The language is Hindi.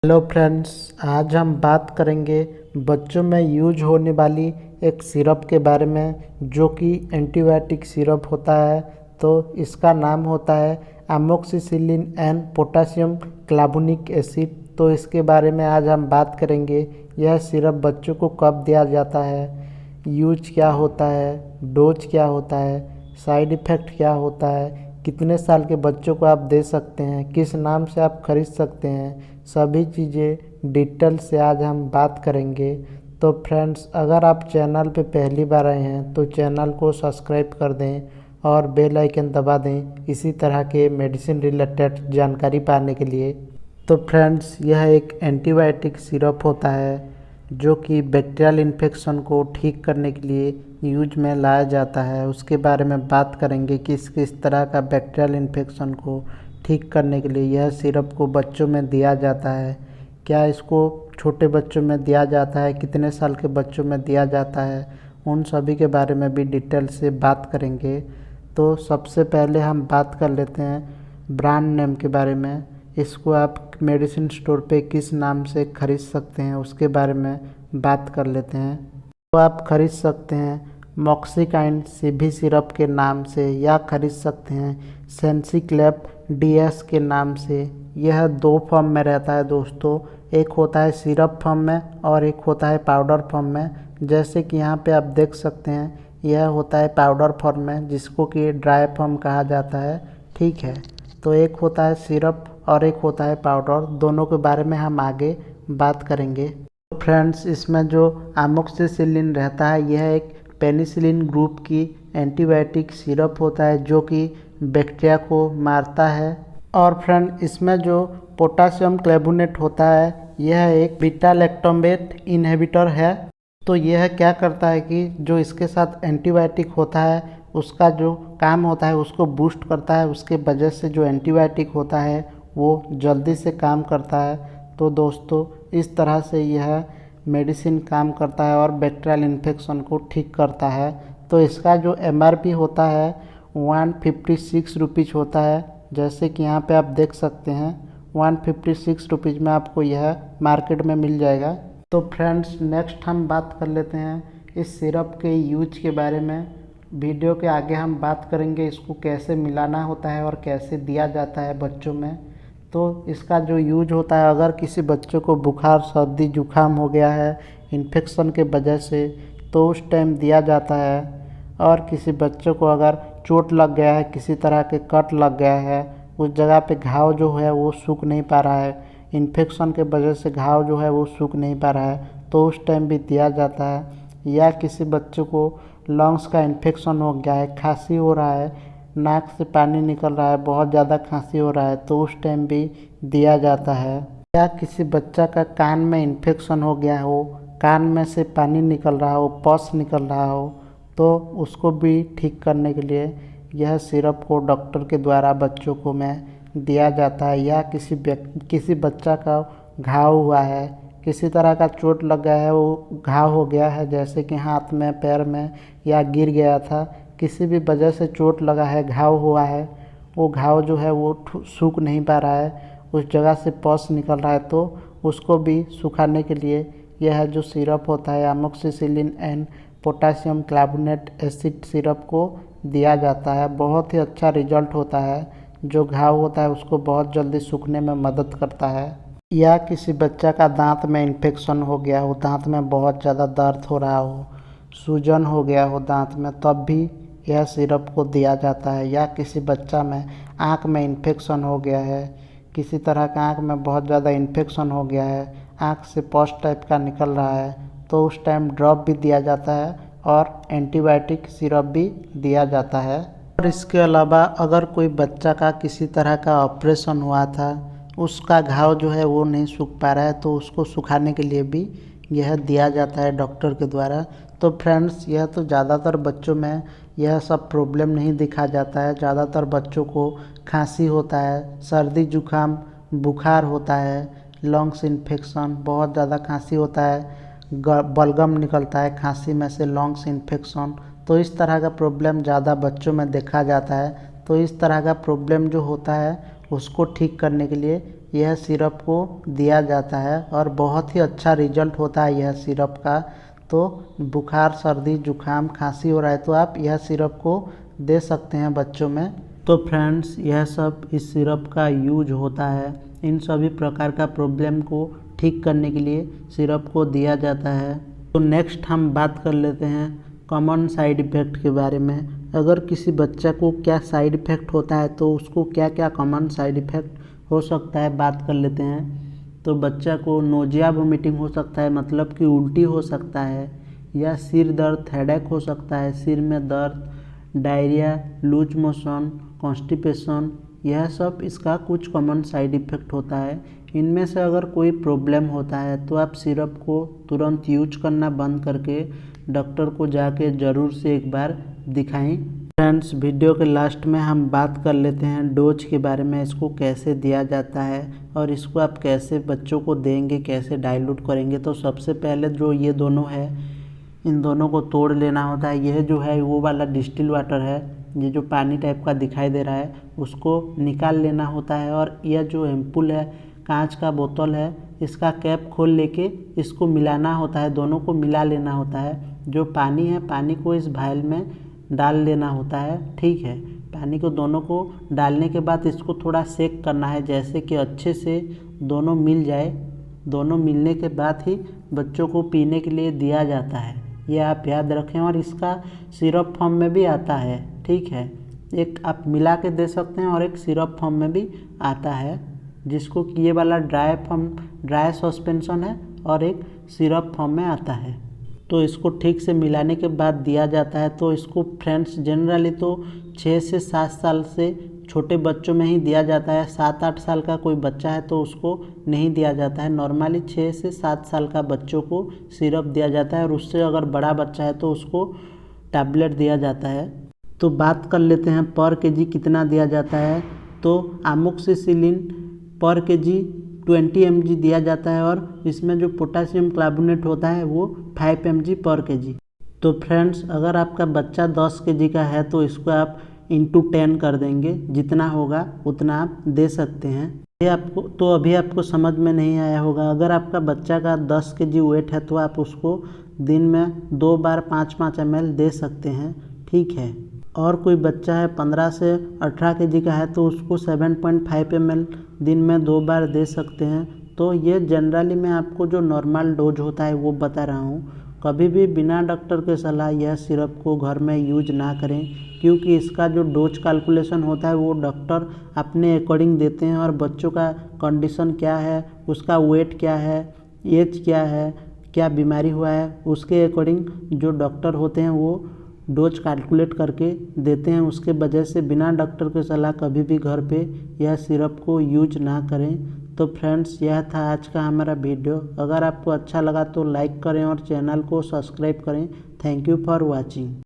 हेलो फ्रेंड्स, आज हम बात करेंगे बच्चों में यूज होने वाली एक सिरप के बारे में जो कि एंटीबायोटिक सिरप होता है। तो इसका नाम होता है अमोक्सिसिलिन एंड पोटेशियम क्लावुनिक एसिड। तो इसके बारे में आज हम बात करेंगे। यह सिरप बच्चों को कब दिया जाता है, यूज क्या होता है, डोज क्या होता है, साइड इफ़ेक्ट क्या होता है, कितने साल के बच्चों को आप दे सकते हैं, किस नाम से आप खरीद सकते हैं, सभी चीज़ें डिटेल से आज हम बात करेंगे। तो फ्रेंड्स, अगर आप चैनल पे पहली बार आए हैं तो चैनल को सब्सक्राइब कर दें और बेल आइकन दबा दें इसी तरह के मेडिसिन रिलेटेड जानकारी पाने के लिए। तो फ्रेंड्स, यह एक एंटीबायोटिक सिरप होता है जो कि बैक्टीरियल इन्फेक्शन को ठीक करने के लिए यूज में लाया जाता है। उसके बारे में बात करेंगे कि किस तरह का बैक्टीरियल इन्फेक्शन को ठीक करने के लिए यह सिरप को बच्चों में दिया जाता है, क्या इसको छोटे बच्चों में दिया जाता है, कितने साल के बच्चों में दिया जाता है, उन सभी के बारे में भी डिटेल से बात करेंगे। तो सबसे पहले हम बात कर लेते हैं ब्रांड नेम के बारे में। इसको आप मेडिसिन स्टोर पे किस नाम से खरीद सकते हैं उसके बारे में बात कर लेते हैं। तो आप खरीद सकते हैं मॉक्सिकाइन सीवी सिरप के नाम से या खरीद सकते हैं सेंसिक्लेप डीएस के नाम से। यह दो फॉर्म में रहता है दोस्तों, एक होता है सिरप फॉर्म में और एक होता है पाउडर फॉर्म में। जैसे कि यहाँ पे आप देख सकते हैं यह होता है पाउडर फॉर्म में जिसको कि ड्राई फॉर्म कहा जाता है। ठीक है, तो एक होता है सिरप और एक होता है पाउडर, दोनों के बारे में हम आगे बात करेंगे। तो फ्रेंड्स, इसमें जो अमोक्सिसिलिन रहता है यह एक पेनिसिलिन ग्रुप की एंटीबायोटिक सिरप होता है जो कि बैक्टीरिया को मारता है। और फ्रेंड, इसमें जो पोटेशियम क्लेवुनेट होता है यह एक बीटा लैक्टोमेट इनहिबिटर है। तो यह क्या करता है कि जो इसके साथ एंटीबायोटिक होता है उसका जो काम होता है उसको बूस्ट करता है, उसके वजह से जो एंटीबायोटिक होता है वो जल्दी से काम करता है। तो दोस्तों, इस तरह से यह मेडिसिन काम करता है और बैक्टीरियल इन्फेक्शन को ठीक करता है। तो इसका जो एमआरपी होता है 156 रुपीज़ होता है। जैसे कि यहाँ पे आप देख सकते हैं 156 रुपीज़ में आपको यह मार्केट में मिल जाएगा। तो फ्रेंड्स, नेक्स्ट हम बात कर लेते हैं इस सिरप के यूज के बारे में। वीडियो के आगे हम बात करेंगे इसको कैसे मिलाना होता है और कैसे दिया जाता है बच्चों में। तो इसका जो यूज होता है, अगर किसी बच्चों को बुखार सर्दी जुकाम हो गया है इन्फेक्शन के वजह से तो उस टाइम दिया जाता है। और किसी बच्चों को अगर चोट लग गया है, किसी तरह के कट लग गया है, उस जगह पे घाव जो है वो सूख नहीं पा रहा है, इन्फेक्शन के वजह से घाव जो है वो सूख नहीं पा रहा है, तो उस टाइम भी दिया जाता है। या किसी बच्चों को लंग्स का इन्फेक्शन हो गया है, खांसी हो रहा है, नाक से पानी निकल रहा है, बहुत ज़्यादा खांसी हो रहा है, तो उस टाइम भी दिया जाता है। या किसी बच्चा का कान में इन्फेक्शन हो गया हो, कान में से पानी निकल रहा हो, पस निकल रहा हो, तो उसको भी ठीक करने के लिए यह सिरप को डॉक्टर के द्वारा बच्चों को में दिया जाता है। या किसी बच्चा का घाव हुआ है, किसी तरह का चोट लग गया है, वो घाव हो गया है, जैसे कि हाथ में, पैर में, या गिर गया था, किसी भी वजह से चोट लगा है, घाव हुआ है, वो घाव जो है वो सूख नहीं पा रहा है, उस जगह से पस निकल रहा है, तो उसको भी सुखाने के लिए यह जो सिरप होता है amoxicillin and potassium clavulanate acid syrup को दिया जाता है। बहुत ही अच्छा रिजल्ट होता है, जो घाव होता है उसको बहुत जल्दी सूखने में मदद करता है। या किसी बच्चा का दांत में इन्फेक्शन हो गया हो, दांत में बहुत ज़्यादा दर्द हो रहा हो, सूजन हो गया हो दांत में, तब भी यह सिरप को दिया जाता है। या किसी बच्चा में आँख में इन्फेक्शन हो गया है, किसी तरह का आँख में बहुत ज़्यादा इन्फेक्शन हो गया है, आँख से पस टाइप का निकल रहा है, तो उस टाइम ड्रॉप भी दिया जाता है और एंटीबायोटिक सिरप भी दिया जाता है। और इसके अलावा अगर कोई बच्चा का किसी तरह का ऑपरेशन हुआ था, उसका घाव जो है वो नहीं सूख पा रहा है, तो उसको सुखाने के लिए भी यह दिया जाता है डॉक्टर के द्वारा। तो फ्रेंड्स, यह तो ज़्यादातर बच्चों में यह सब प्रॉब्लम नहीं दिखा जाता है। ज़्यादातर बच्चों को खांसी होता है, सर्दी जुकाम, बुखार होता है, लंग्स इन्फेक्शन, बहुत ज़्यादा खांसी होता है, बलगम निकलता है खांसी में से, लंग्स इन्फेक्शन, तो इस तरह का प्रॉब्लम ज़्यादा बच्चों में देखा जाता है। तो इस तरह का प्रॉब्लम जो होता है उसको ठीक करने के लिए यह सिरप को दिया जाता है और बहुत ही अच्छा रिजल्ट होता है यह सिरप का। तो बुखार, सर्दी, जुखाम, खांसी हो रहा है तो आप यह सिरप को दे सकते हैं बच्चों में। तो फ्रेंड्स, यह सब इस सिरप का यूज होता है। इन सभी प्रकार का प्रॉब्लम को ठीक करने के लिए सिरप को दिया जाता है। तो नेक्स्ट हम बात कर लेते हैं कॉमन साइड इफ़ेक्ट के बारे में। अगर किसी बच्चा को क्या साइड इफ़ेक्ट होता है तो उसको क्या क्या कॉमन साइड इफ़ेक्ट हो सकता है बात कर लेते हैं। तो बच्चा को नोजिया वोमिटिंग हो सकता है, मतलब कि उल्टी हो सकता है, या सिर दर्द, हेडेक हो सकता है, सिर में दर्द, डायरिया, लूज मोशन, कॉन्स्टिपेशन, यह सब इसका कुछ कॉमन साइड इफ़ेक्ट होता है। इनमें से अगर कोई प्रॉब्लम होता है तो आप सिरप को तुरंत यूज करना बंद करके डॉक्टर को जाके ज़रूर से एक बार दिखाएं। फ्रेंड्स, वीडियो के लास्ट में हम बात कर लेते हैं डोज के बारे में, इसको कैसे दिया जाता है और इसको आप कैसे बच्चों को देंगे, कैसे डाइल्यूट करेंगे। तो सबसे पहले जो ये दोनों है, इन दोनों को तोड़ लेना होता है। यह जो है वो वाला डिस्टिल वाटर है, ये जो पानी टाइप का दिखाई दे रहा है, उसको निकाल लेना होता है। और यह जो एम्पुल है, कांच का बोतल है, इसका कैप खोल लेके इसको मिलाना होता है, दोनों को मिला लेना होता है। जो पानी है, पानी को इस भाइल में डाल लेना होता है, ठीक है। पानी को दोनों को डालने के बाद इसको थोड़ा सेक करना है, जैसे कि अच्छे से दोनों मिल जाए। दोनों मिलने के बाद ही बच्चों को पीने के लिए दिया जाता है, ये आप याद रखें। और इसका सिरप फॉर्म में भी आता है, ठीक है। एक आप मिला के दे सकते हैं और एक सिरप फॉर्म में भी आता है, जिसको कि ये वाला ड्राई सस्पेंशन है और एक सिरप फॉर्म में आता है। तो इसको ठीक से मिलाने के बाद दिया जाता है। तो इसको फ्रेंड्स जनरली तो 6 से 7 साल से छोटे बच्चों में ही दिया जाता है। 7-8 साल का कोई बच्चा है तो उसको नहीं दिया जाता है। नॉर्मली 6 से 7 साल का बच्चों को सिरप दिया जाता है और उससे अगर बड़ा बच्चा है तो उसको टैबलेट दिया जाता है। तो बात कर लेते हैं पर केजी कितना दिया जाता है। तो अमोक्सिसिलिन पर केजी 20 mg दिया जाता है और इसमें जो पोटासियम कार्बोनेट होता है वो 5 mg पर केजी। तो फ्रेंड्स, अगर आपका बच्चा 10 kg का है तो इसको आप इंटू 10 कर देंगे, जितना होगा उतना आप दे सकते हैं। ये आपको तो अभी आपको समझ में नहीं आया होगा। अगर आपका बच्चा का 10 kg वेट है तो आप उसको दिन में 2 बार 5-5 ml दे सकते हैं, ठीक है। और कोई बच्चा है 15 से 18 kg का है तो उसको 7.5 ml दिन में 2 बार दे सकते हैं। तो ये जनरली मैं आपको जो नॉर्मल डोज होता है वो बता रहा हूँ। कभी भी बिना डॉक्टर के सलाह यह सिरप को घर में यूज ना करें, क्योंकि इसका जो डोज कैलकुलेशन होता है वो डॉक्टर अपने अकॉर्डिंग देते हैं। और बच्चों का कंडीशन क्या है, उसका वेट क्या है, एज क्या है, क्या बीमारी हुआ है, उसके अकॉर्डिंग जो डॉक्टर होते हैं वो डोज कैलकुलेट करके देते हैं। उसके वजह से बिना डॉक्टर के सलाह कभी भी घर पे यह सिरप को यूज ना करें। तो फ्रेंड्स, यह था आज का हमारा वीडियो। अगर आपको अच्छा लगा तो लाइक करें और चैनल को सब्सक्राइब करें। Thank you for watching.